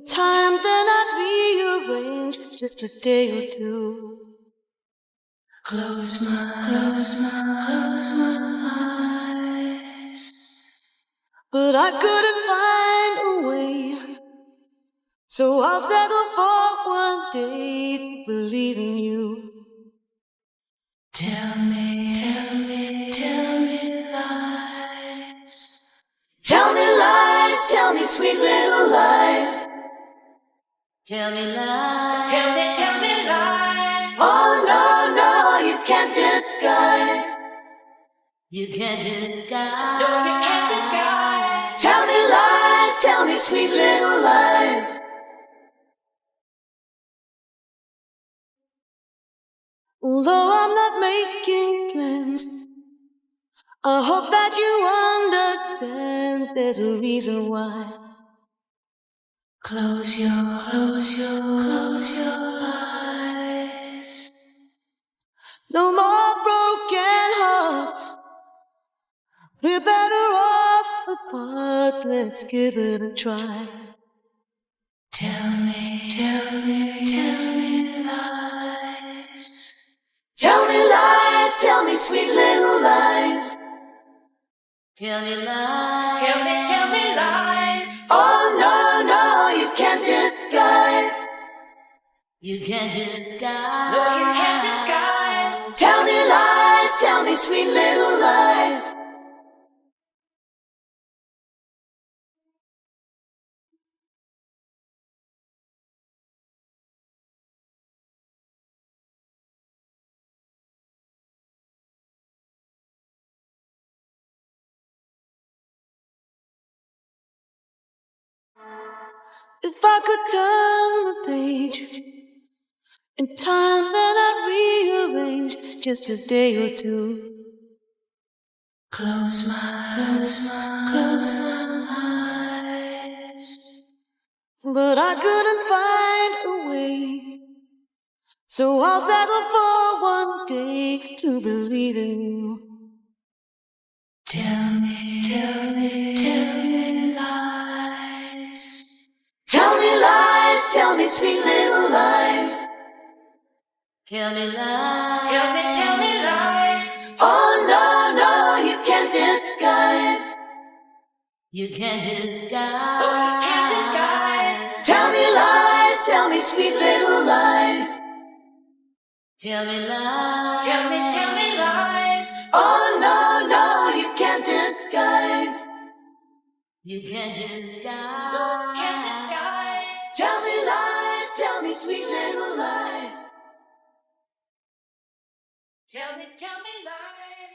time, then I'd rearrange just a day or two. Close my eyes, but I couldn't find a way, so I'll settle for one day to believe in you. Tell me lies. Tell me lies, tell me sweet little lies. Tell me lies, tell me lies. Oh no, you can't disguise. You can't disguise. No, you can't disguise. Tell me lies, tell me sweet little lies. Although I'm not making plans, I hope that you understand there's a reason why. Close your eyes. No more broken hearts. We're better off apart. Let's give it a try. Tell me lies. Tell me lies, tell me sweet little lies. Tell me lies, tell me lies. Oh no, you can't disguise. You can't disguise. No, you can't disguise. Tell me lies, tell me sweet little lies. If I could turn the page in time, then I'd rearrange just a day or two. Close my eyes, but I couldn't find a way, so I'll settle for one day to believe in you. Tell me lies. Tell me lies, tell me sweet little lies. Tell me lies, tell me lies. Oh no, you can't disguise. You can't disguise. Oh, you can't disguise. Tell me lies, tell me sweet little lies. Tell me lies, tell me lies. Oh no, you can't disguise. You can't disguise. No, you can't disguise. Tell me lies, tell me sweet little lies. Tell me lies.